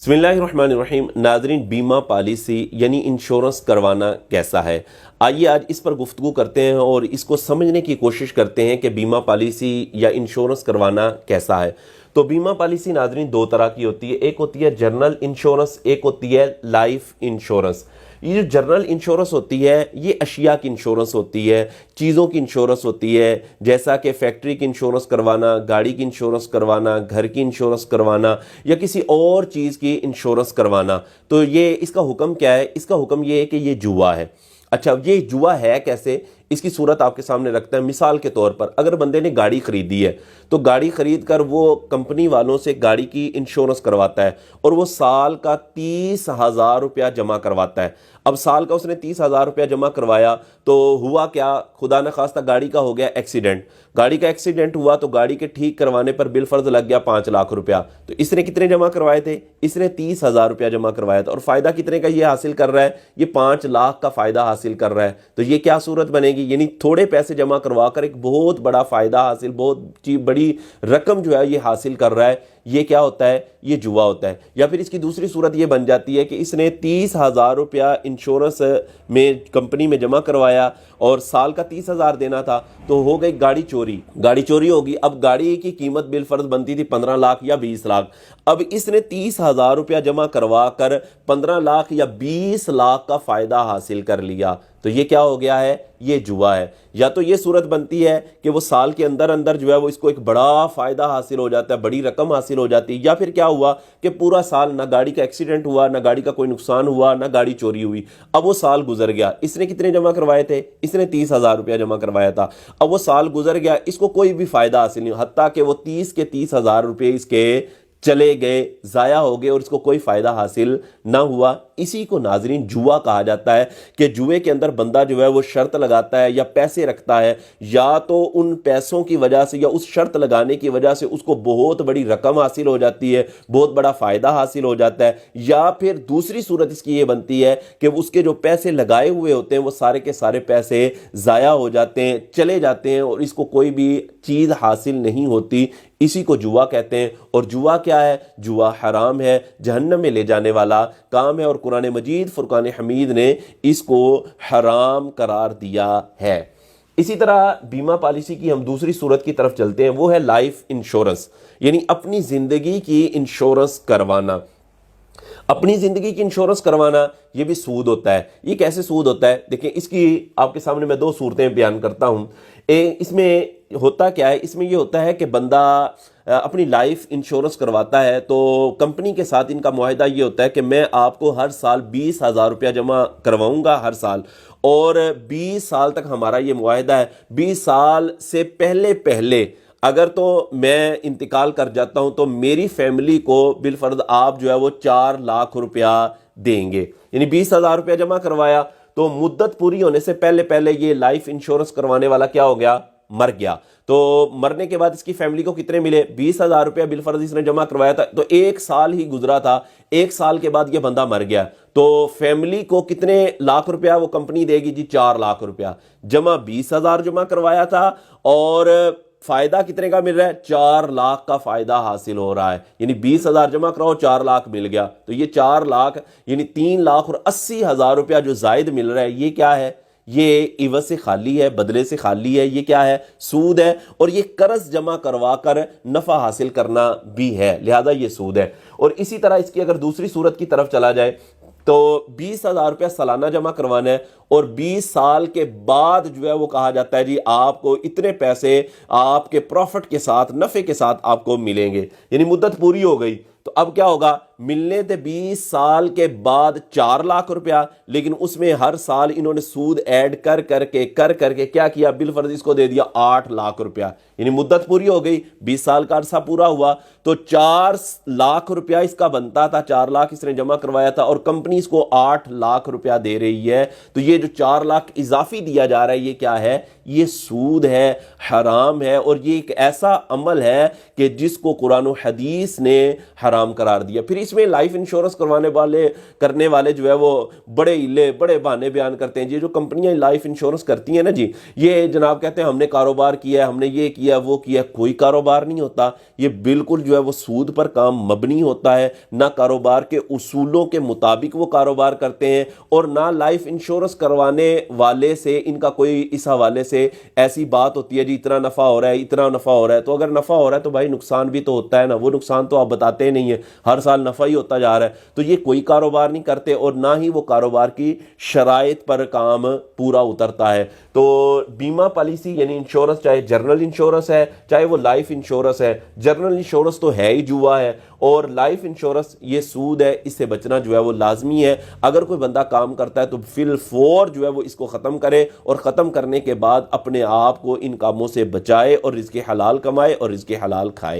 बिस्मिल्लाहिर्रहमानिर्रहीम। नाज़रीन, बीमा पॉलिसी यानी इंश्योरेंस करवाना कैसा है, आइए आज इस पर गुफ्तगू करते हैं और इसको समझने की कोशिश करते हैं कि बीमा पॉलिसी या इंश्योरेंस करवाना कैसा है। तो बीमा पॉलिसी नाज़रीन दो तरह की होती है, एक होती है जनरल इंश्योरेंस, एक होती है लाइफ इंश्योरेंस। ये जो जनरल इंश्योरेंस होती है ये अशिया की इंश्योरेंस होती है, चीज़ों की इंश्योरेंस होती है, जैसा कि फैक्ट्री की इंश्योरेंस करवाना, गाड़ी की इंश्योरेंस करवाना, घर की इंश्योरेंस करवाना या किसी और चीज़ की इंश्योरेंस करवाना। तो ये इसका हुक्म क्या है? इसका हुक्म ये है कि ये जुआ है। अच्छा, ये जुआ है कैसे? इसकी सूरत आपके सामने रखता है। मिसाल के तौर पर अगर बंदे ने गाड़ी खरीदी है तो गाड़ी खरीद कर वो कंपनी वालों से गाड़ी की इंश्योरेंस करवाता है और वो साल का 30,000 रुपया जमा करवाता है। अब साल का उसने 30,000 रुपया जमा करवाया तो हुआ क्या, खुदा न खास्ता गाड़ी का हो गया एक्सीडेंट। गाड़ी का एक्सीडेंट हुआ तो गाड़ी के ठीक करवाने पर बिल फर्ज लग गया 5 लाख रुपया। तो इसने कितने जमा करवाए थे? इसने 30,000 रुपया जमा करवाया था और फायदा कितने का ये हासिल कर रहा है? ये 5 लाख का फायदा हासिल कर रहा है। तो ये क्या सूरत बनेगी? यानी थोड़े पैसे जमा करवा कर एक बहुत बड़ा फायदा हासिल, बहुत बड़ी रकम जो है ये हासिल कर रहा है। ये क्या होता है? ये जुआ होता है। या फिर इसकी दूसरी सूरत ये बन जाती है कि इसने 30,000 रुपया इंश्योरेंस में कंपनी में जमा करवाया और साल का 30,000 देना था, तो हो गई गाड़ी चोरी। गाड़ी चोरी होगी। अब गाड़ी की कीमत बिल फर्ज बनती थी 15 लाख या 20 लाख। अब इसने 30,000 रुपया जमा करवा कर 15 लाख या 20 लाख का फायदा हासिल कर लिया। तो ये क्या हो गया है? ये जुआ है। या तो ये सूरत बनती है कि वो साल के अंदर अंदर जो है वो इसको एक बड़ा फायदा हासिल हो जाता है, बड़ी रकम हासिल हो जाती है। या फिर क्या हुआ कि पूरा साल ना गाड़ी का एक्सीडेंट हुआ, ना गाड़ी का कोई नुकसान हुआ, ना गाड़ी चोरी हुई। अब वो साल गुजर गया, इसने कितने जमा करवाए थे? इसने 30,000 रुपया जमा करवाया था। अब वो साल गुजर गया, इसको कोई भी फायदा हासिल नहीं, हत्ता कि वो 30 के 30,000 रुपये इसके चले गए, जाया हो गए और इसको कोई फायदा हासिल ना हुआ। इसी को नाजरीन जुआ कहा जाता है कि जुए के अंदर बंदा जो है वो शर्त लगाता है या पैसे रखता है, या तो उन पैसों की वजह से या उस शर्त लगाने की वजह से उसको बहुत बड़ी रकम हासिल हो जाती है, बहुत बड़ा फायदा हासिल हो जाता है। या फिर दूसरी सूरत इसकी ये बनती है कि उसके जो पैसे लगाए हुए होते हैं वो सारे के सारे पैसे जाया हो जाते हैं, चले जाते हैं और इसको कोई भी चीज़ हासिल नहीं होती। इसी को जुआ कहते हैं। और जुआ क्या है? जुआ हराम है, जहन्नम में ले जाने वाला काम है और कुरान मजीद फुरकान हमीद ने इसको हराम करार दिया है। इसी तरह बीमा पॉलिसी की हम दूसरी सूरत की तरफ चलते हैं, वो है लाइफ इंश्योरेंस, यानी अपनी जिंदगी की इंश्योरेंस करवाना। अपनी जिंदगी की इंश्योरेंस करवाना ये भी सूद होता है। ये कैसे सूद होता है? देखिए, इसकी आपके सामने मैं दो सूरतें बयान करता हूं। इसमें होता क्या है? इसमें ये होता है कि बंदा अपनी लाइफ इंश्योरेंस करवाता है तो कंपनी के साथ इनका मुआहिदा ये होता है कि मैं आपको हर साल 20,000 रुपया जमा करवाऊंगा हर साल, और 20 साल तक हमारा ये मुआहिदा है। 20 साल से पहले पहले अगर तो मैं इंतकाल कर जाता हूं तो मेरी फैमिली को बिल फर्ज आप जो है वो 4 लाख रुपया देंगे। यानी 20,000 रुपया जमा करवाया तो मुद्दत पूरी होने से पहले पहले ये लाइफ इंश्योरेंस करवाने वाला क्या हो गया? मर गया। तो मरने के बाद इसकी फैमिली को कितने मिले? 20,000 रुपया बिल फर्ज इसने जमा करवाया था, तो 1 साल ही गुजरा था, 1 साल के बाद ये बंदा मर गया। तो फैमिली को कितने लाख रुपया वो कंपनी देगी जी? 4 लाख रुपया। जमा 20,000 जमा करवाया था और फायदा कितने का मिल रहा है? 4 लाख का फायदा हासिल हो रहा है। यानी 20,000 जमा कराओ, 4 लाख मिल गया। तो ये 4 लाख यानी 3 लाख और 80,000 रुपया जो जायद मिल रहा है, ये क्या है? ये इवज से खाली है, बदले से खाली है। ये क्या है? सूद है। और ये कर्ज जमा करवा कर नफा हासिल करना भी है, लिहाजा ये सूद है। और इसी तरह इसकी अगर दूसरी सूरत की तरफ चला जाए तो 20,000 रुपया सालाना जमा करवाना है और 20 साल के बाद जो है वो कहा जाता है जी आपको इतने पैसे आपके प्रॉफिट के साथ, नफे के साथ आपको मिलेंगे। यानी मुद्दत पूरी हो गई तो अब क्या होगा? मिलने थे 20 साल के बाद 4 लाख रुपया, लेकिन उसमें हर साल इन्होंने सूद ऐड कर करके क्या किया? बिल फर्ज इसको दे दिया 8 लाख रुपया। यानी मुद्दत पूरी हो गई, 20 साल का अरसा पूरा हुआ तो 4 लाख रुपया इसका बनता था, 4 लाख इसने जमा करवाया था और कंपनी इसको 8 लाख रुपया दे रही है। तो ये जो 4 लाख इजाफी दिया जा रहा है, ये क्या है? ये सूद है, हराम है। और ये एक ऐसा अमल है कि जिसको कुरान और हदीस ने हराम करार दिया। फिर اس میں لائف انشورنس کرنے والے جو ہے وہ بڑے ہیلے بڑے بہانے بیان کرتے ہیں. یہ جو کمپنیاں لائف انشورنس کرتی ہیں نا جی, یہ جناب کہتے ہیں ہم نے کاروبار کیا ہے, ہم نے یہ کیا وہ کیا. کوئی کاروبار نہیں ہوتا, یہ بالکل جو ہے وہ سود پر کام مبنی ہوتا ہے. نہ کاروبار کے اصولوں کے مطابق وہ کاروبار کرتے ہیں, اور نہ لائف انشورنس کروانے والے سے ان کا کوئی اس حوالے سے ایسی بات ہوتی ہے جی اتنا نفع ہو رہا ہے اتنا نفع ہو رہا ہے. تو اگر نفع ہو رہا ہے تو بھائی نقصان بھی تو ہوتا ہے نا, وہ نقصان تو آپ بتاتے نہیں ہیں, ہر سال نفع ہی ہوتا جا رہا ہے. تو یہ کوئی کاروبار نہیں کرتے, اور نہ ہی وہ کاروبار کی شرائط پر کام پورا اترتا ہے. تو بیمہ پالیسی یعنی انشورنس, چاہے جرنل انشورنس ہے چاہے وہ لائف انشورنس ہے, جرنل انشورنس تو ہے ہی جوا ہے, اور لائف انشورنس یہ سود ہے, اس سے بچنا جو ہے وہ لازمی ہے. اگر کوئی بندہ کام کرتا ہے تو فی الفور جو ہے وہ اس کو ختم کرے, اور ختم کرنے کے بعد اپنے آپ کو ان کاموں سے بچائے اور رزق حلال کمائے اور رزق حلال کھائے.